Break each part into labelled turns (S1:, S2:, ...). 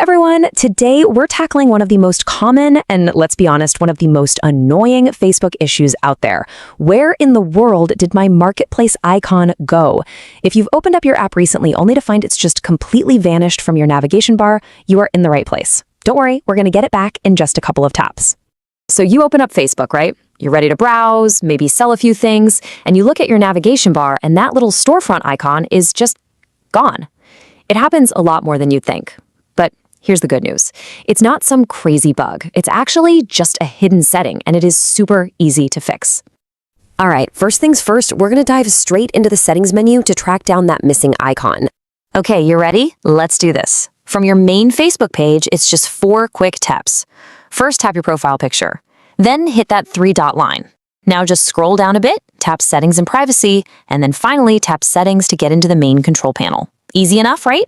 S1: everyone! Today we're tackling one of the most common and, let's be honest, one of the most annoying Facebook issues out there. Where in the world did my marketplace icon go? If you've opened up your app recently only to find it's just completely vanished from your navigation bar, you are in the right place. Don't worry, we're going to get it back in just a couple of taps. So you open up Facebook, right? You're ready to browse, maybe sell a few things, and you look at your navigation bar and that little storefront icon is just gone. It happens a lot more than you'd think. But here's the good news. It's not some crazy bug. It's actually just a hidden setting, and it is super easy to fix. All right, first things first, we're going to dive straight into the settings menu to track down that missing icon. Okay, you ready? Let's do this. From your main Facebook page, it's just 4 quick taps. First, tap your profile picture. Then hit that 3-dot line. Now just scroll down a bit, tap Settings and Privacy, and then finally tap Settings to get into the main control panel. Easy enough, right?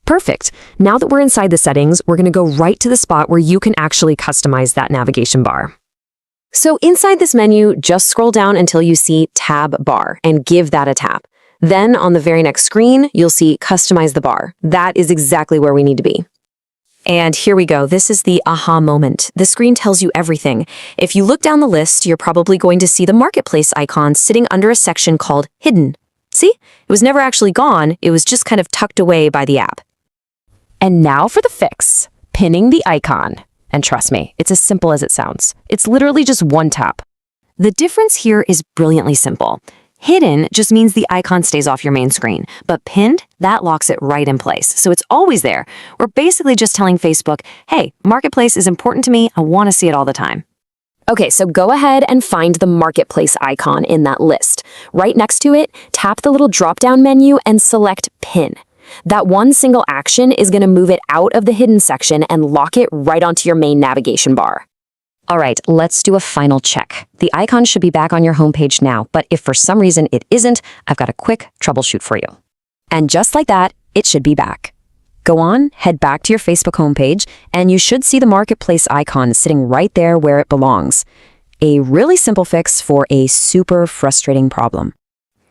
S1: Perfect. Now that we're inside the settings, we're going to go right to the spot where you can actually customize that navigation bar. So inside this menu, just scroll down until you see Tab Bar and give that a tap. Then on the very next screen, you'll see Customize the bar. That is exactly where we need to be. And here we go. This is the aha moment. The screen tells you everything. If you look down the list, you're probably going to see the marketplace icon sitting under a section called Hidden. See? It was never actually gone. It was just kind of tucked away by the app. And now for the fix, pinning the icon. And trust me, it's as simple as it sounds. It's literally just one tap. The difference here is brilliantly simple. Hidden just means the icon stays off your main screen, but pinned, that locks it right in place. So it's always there. We're basically just telling Facebook, hey, Marketplace is important to me. I want to see it all the time. Okay, so go ahead and find the Marketplace icon in that list. Right next to it, tap the little drop-down menu and select Pin. That one single action is going to move it out of the hidden section and lock it right onto your main navigation bar. All right, let's do a final check. The icon should be back on your homepage now, but if for some reason it isn't, I've got a quick troubleshoot for you. And just like that, it should be back. Go on, head back to your Facebook homepage, and you should see the Marketplace icon sitting right there where it belongs. A really simple fix for a super frustrating problem.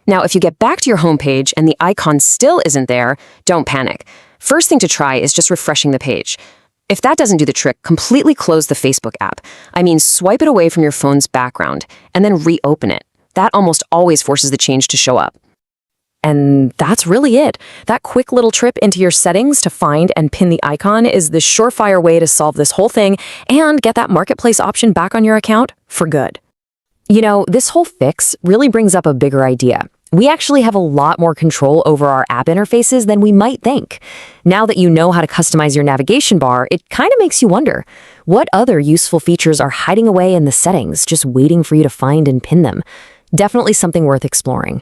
S1: Now, if you get back to your homepage and the icon still isn't there, don't panic. First thing to try is just refreshing the page. If that doesn't do the trick, completely close the Facebook app. I mean, swipe it away from your phone's background and then reopen it. That almost always forces the change to show up. And that's really it. That quick little trip into your settings to find and pin the icon is the surefire way to solve this whole thing and get that Marketplace option back on your account for good. You know, this whole fix really brings up a bigger idea. We actually have a lot more control over our app interfaces than we might think. Now that you know how to customize your navigation bar, it kind of makes you wonder, what other useful features are hiding away in the settings, just waiting for you to find and pin them? Definitely something worth exploring.